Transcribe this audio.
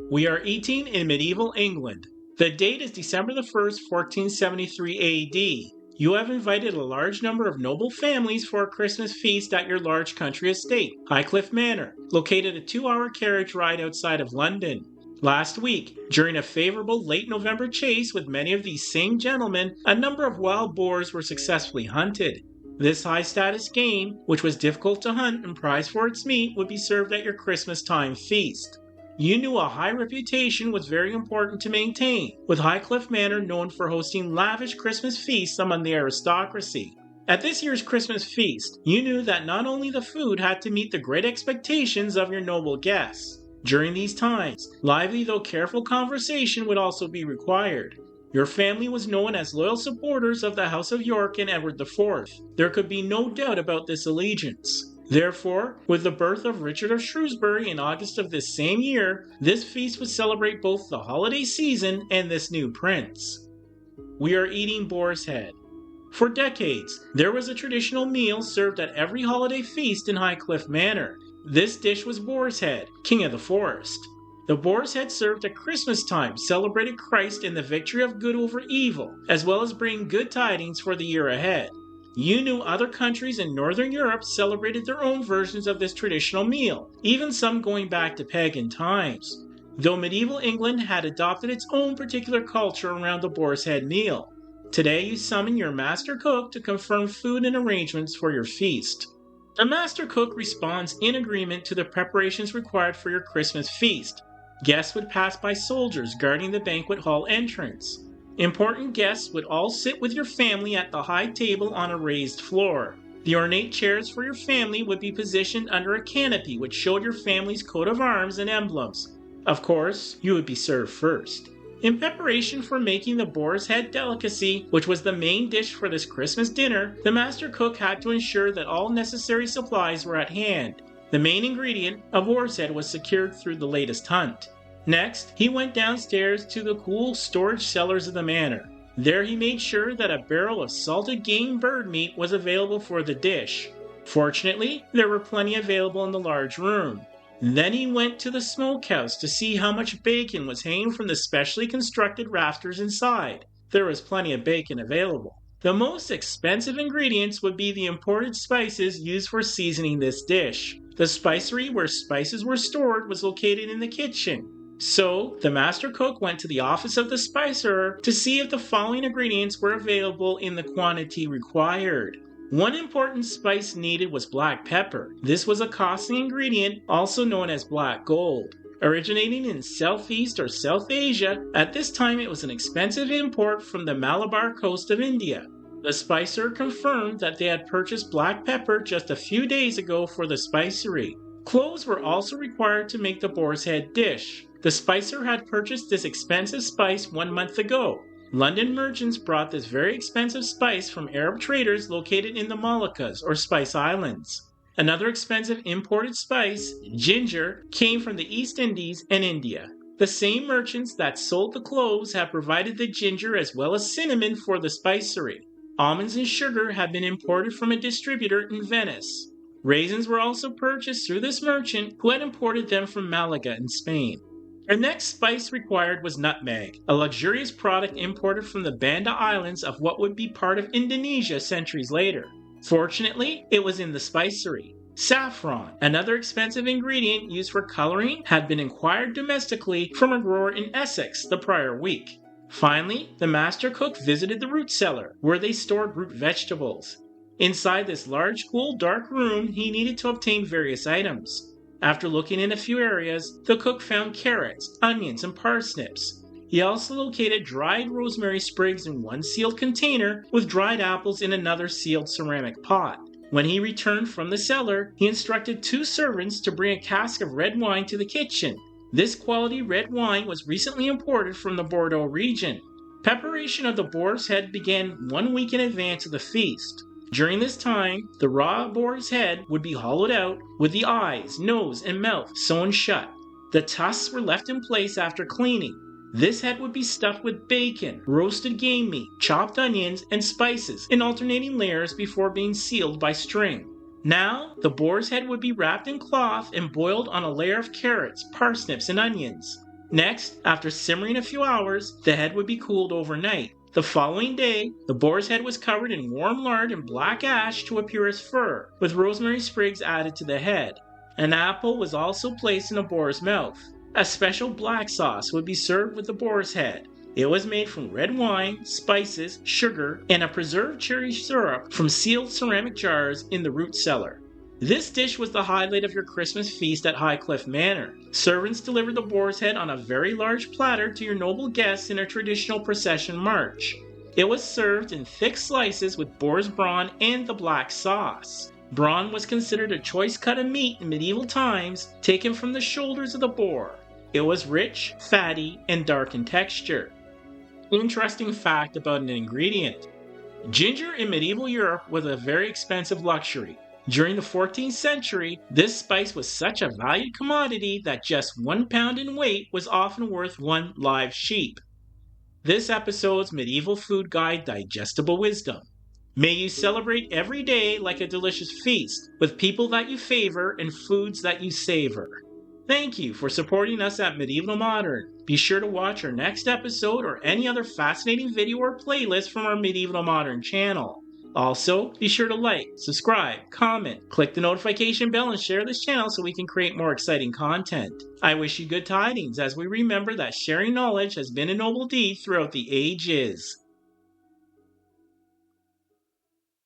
We are eating in medieval England. The date is December the 1st, 1473 AD. You have invited a large number of noble families for a Christmas feast at your large country estate, Highcliffe Manor, located a 2-hour carriage ride outside of London. Last week, during a favorable late November chase with many of these same gentlemen, a number of wild boars were successfully hunted. This high-status game, which was difficult to hunt and prized for its meat, would be served at your Christmas time feast. You knew a high reputation was very important to maintain, with Highcliffe Manor known for hosting lavish Christmas feasts among the aristocracy. At this year's Christmas feast, you knew that not only the food had to meet the great expectations of your noble guests. During these times, lively though careful conversation would also be required. Your family was known as loyal supporters of the House of York and Edward IV. There could be no doubt about this allegiance. Therefore, with the birth of Richard of Shrewsbury in August of this same year, this feast would celebrate both the holiday season and this new prince. We are eating boar's head. For decades, there was a traditional meal served at every holiday feast in Highcliffe Manor. This dish was boar's head, king of the forest. The boar's head served at Christmas time celebrated Christ and the victory of good over evil, as well as bringing good tidings for the year ahead. You knew other countries in Northern Europe celebrated their own versions of this traditional meal, even some going back to pagan times, though medieval England had adopted its own particular culture around the boar's head meal. Today you summon your master cook to confirm food and arrangements for your feast. The master cook responds in agreement to the preparations required for your Christmas feast. Guests would pass by soldiers guarding the banquet hall entrance. Important guests would all sit with your family at the high table on a raised floor. The ornate chairs for your family would be positioned under a canopy which showed your family's coat of arms and emblems. Of course, you would be served first. In preparation for making the boar's head delicacy, which was the main dish for this Christmas dinner, the master cook had to ensure that all necessary supplies were at hand. The main ingredient, a boar's head, was secured through the latest hunt. Next, he went downstairs to the cool storage cellars of the manor. There he made sure that a barrel of salted game bird meat was available for the dish. Fortunately, there were plenty available in the large room. Then he went to the smokehouse to see how much bacon was hanging from the specially constructed rafters inside. There was plenty of bacon available. The most expensive ingredients would be the imported spices used for seasoning this dish. The spicery where spices were stored was located in the kitchen. So, the master cook went to the office of the spicer to see if the following ingredients were available in the quantity required. One important spice needed was black pepper. This was a costly ingredient, also known as black gold. Originating in Southeast or South Asia, at this time it was an expensive import from the Malabar coast of India. The spicer confirmed that they had purchased black pepper just a few days ago for the spicery. Cloves were also required to make the boar's head dish. The spicer had purchased this expensive spice 1 month ago. London merchants brought this very expensive spice from Arab traders located in the Moluccas or Spice Islands. Another expensive imported spice, ginger, came from the East Indies and India. The same merchants that sold the cloves have provided the ginger as well as cinnamon for the spicery. Almonds and sugar have been imported from a distributor in Venice. Raisins were also purchased through this merchant who had imported them from Malaga in Spain. Our next spice required was nutmeg, a luxurious product imported from the Banda Islands of what would be part of Indonesia centuries later. Fortunately, it was in the spicery. Saffron, another expensive ingredient used for coloring, had been acquired domestically from a grower in Essex the prior week. Finally, the master cook visited the root cellar, where they stored root vegetables. Inside this large, cool, dark room, he needed to obtain various items. After looking in a few areas, the cook found carrots, onions, and parsnips. He also located dried rosemary sprigs in one sealed container with dried apples in another sealed ceramic pot. When he returned from the cellar, he instructed 2 servants to bring a cask of red wine to the kitchen. This quality red wine was recently imported from the Bordeaux region. Preparation of the boar's head began 1 week in advance of the feast. During this time, the raw boar's head would be hollowed out with the eyes, nose, and mouth sewn shut. The tusks were left in place after cleaning. This head would be stuffed with bacon, roasted game meat, chopped onions, and spices in alternating layers before being sealed by string. Now, the boar's head would be wrapped in cloth and boiled on a layer of carrots, parsnips, and onions. Next, after simmering a few hours, the head would be cooled overnight. The following day, the boar's head was covered in warm lard and black ash to appear as fur, with rosemary sprigs added to the head. An apple was also placed in a boar's mouth. A special black sauce would be served with the boar's head. It was made from red wine, spices, sugar, and a preserved cherry syrup from sealed ceramic jars in the root cellar. This dish was the highlight of your Christmas feast at Highcliffe Manor. Servants delivered the boar's head on a very large platter to your noble guests in a traditional procession march. It was served in thick slices with boar's brawn and the black sauce. Brawn was considered a choice cut of meat in medieval times, taken from the shoulders of the boar. It was rich, fatty, and dark in texture. Interesting fact about an ingredient. Ginger in medieval Europe was a very expensive luxury. During the 14th century, this spice was such a valued commodity that just 1 pound in weight was often worth 1 live sheep. This episode's medieval food guide, Digestible Wisdom. May you celebrate every day like a delicious feast, with people that you favor and foods that you savor. Thank you for supporting us at Medieval Modern. Be sure to watch our next episode or any other fascinating video or playlist from our Medieval Modern channel. Also, be sure to like, subscribe, comment, click the notification bell, and share this channel so we can create more exciting content. I wish you good tidings as we remember that sharing knowledge has been a noble deed throughout the ages.